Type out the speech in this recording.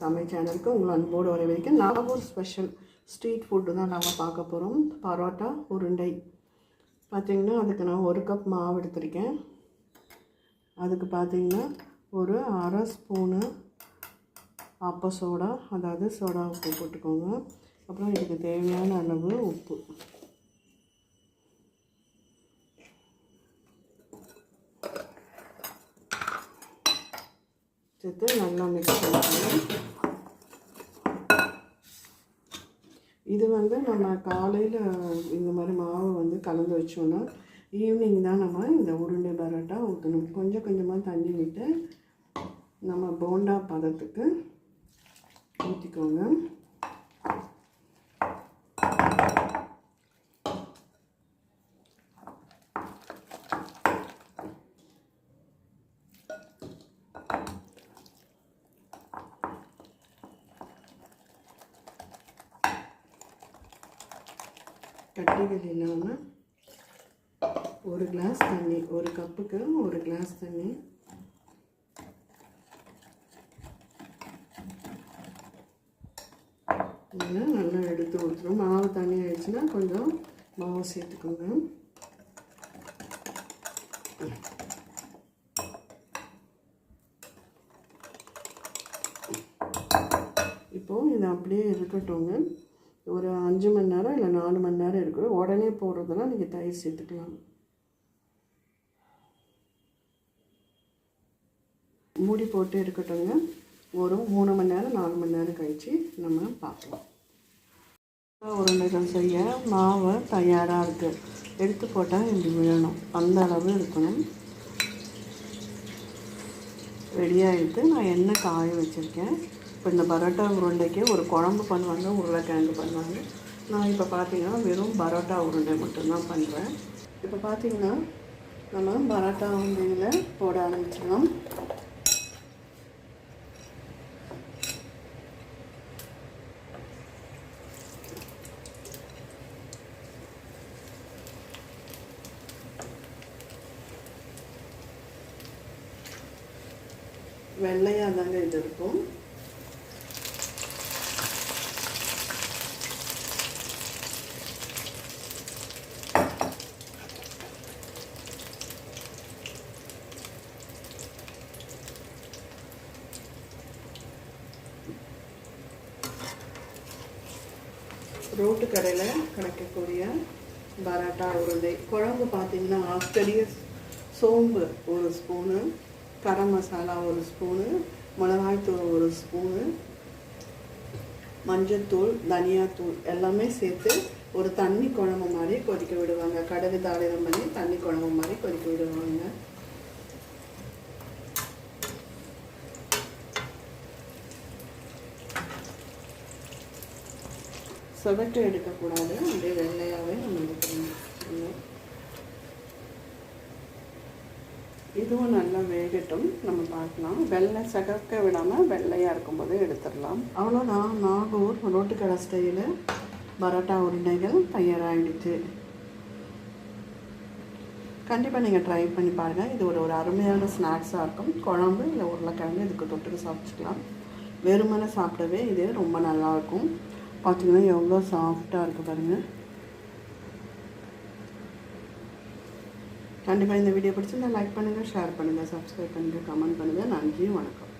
சமையல் சேனலுக்கு உங்களை அன்போடு வரவேற்கிறேன். நாகூர் ஸ்பெஷல் ஸ்ட்ரீட் ஃபுட்டு தான் நாங்கள் பார்க்க போகிறோம். பரோட்டா உருண்டை பார்த்திங்கன்னா அதுக்கு நான் 1 கப் மாவு எடுத்திருக்கேன். அதுக்கு பார்த்திங்கன்னா ஒரு அரை ஸ்பூனு அப்ப சோடா, அதாவது சோடா உப்பு போட்டுக்கோங்க. அப்புறம் இதுக்கு தேவையான அளவு உப்பு, சேர்த்து நல்லா மிக்ஸ் பண்ணிக்கணும். இது நம்ம காலையில் இந்த மாதிரி மாவு கலந்து வச்சோன்னா ஈவினிங் தான் நம்ம இந்த உருண்டை பரோட்டா ஊற்றணும். கொஞ்சம் கொஞ்சமாக தண்ணி விட்டு நம்ம போண்டா பதத்துக்கு ஊற்றிக்கோங்க. கட்டிகள் இல்லாமல் 1 கிளாஸ் தண்ணி, 1 கப்புக்கு 1 கிளாஸ் தண்ணி நல்லா எடுத்து ஊற்றணும். மாவு தண்ணி ஆயிடுச்சுன்னா கொஞ்சம் மாவு சேர்த்துக்கோங்க. இப்போது இது அப்படியே இருக்கட்டுங்க. ஒரு 5 மணி நேரம் இல்லை 4 மணி நேரம் இருக்குது. உடனே போடுறதுனா நீங்கள் தயிர் சேர்த்துக்கலாம். மூடி போட்டு இருக்கட்டுங்க. ஒரு 3 மணி நேரம் 4 மணி நேரம் கழித்து நம்ம பார்க்கலாம். உருண்டைகள் செய்ய மாவு தயாராக இருக்குது. எடுத்து போட்டால் இப்படி விழணும், அந்த அளவு இருக்கணும். ரெடியாகிட்டு நான் எண்ணெய் காய வச்சுருக்கேன். இப்போ இந்த பரோட்டா உருண்டைக்கு ஒரு குழம்பு பண்ணுவாங்க, உருளைக்கிழங்கு பண்ணுவாங்க. நான் இப்போ பார்த்திங்கன்னா வெறும் பரோட்டா உருண்டை மட்டும்தான் பண்ணுறேன். இப்போ பார்த்திங்கன்னா நம்ம பரோட்டா உருண்டையில் போட ஆரம்பிச்சிடலாம். வெள்ளையாக தாங்க இது இருக்கும். ரோட்டு கடையில் கிடைக்கக்கூடிய பரோட்டா உருண்டை குழம்பு பார்த்திங்கன்னா பெரிய சோம்பு 1 ஸ்பூனு, கரம் மசாலா 1 ஸ்பூனு, மிளகாய்த்தூள் 1 ஸ்பூனு, மஞ்சள்தூள், தனியாத்தூள் எல்லாமே சேர்த்து ஒரு தண்ணி குழம்பு மாதிரி கொதிக்க விடுவாங்க. கடுகு தாளிரம் பண்ணி தண்ணி குழம்பு மாதிரி கொதிக்க விடுவாங்க. செவட்டு எடுக்கக்கூடாது, அப்படியே வெள்ளையாகவே நம்ம எடுக்கணும். இதுவும் நல்லா வேகட்டும், நம்ம பார்க்கலாம். வெள்ளை சகக்க விடாமல் வெள்ளையாக இருக்கும்போது எடுத்துடலாம். அவ்வளோதான், நாகூர் ரோட்டு கடை ஸ்டைலு பரோட்டா உருண்டைகள் தயாராகிடுச்சு. கண்டிப்பாக நீங்கள் ட்ரை பண்ணி பாருங்கள். இது ஒரு அருமையான ஸ்நாக்ஸாக இருக்கும். குழம்பு இல்லை உருளைக்கிழங்கு இதுக்கு தொட்டுக்கு சாப்பிட்டுக்கலாம். வெறுமனை சாப்பிடவே இது ரொம்ப நல்லாயிருக்கும். பார்த்திங்கன்னா எவ்வளோ சாஃப்டாக இருக்குது பாருங்கள். கண்டிப்பாக இந்த வீடியோ பிடிச்சிருந்தா லைக் பண்ணுங்கள், ஷேர் பண்ணுங்கள், சப்ஸ்கிரைப் பண்ணுங்கள், கமெண்ட் பண்ணுங்கள். நன்றி, வணக்கம்.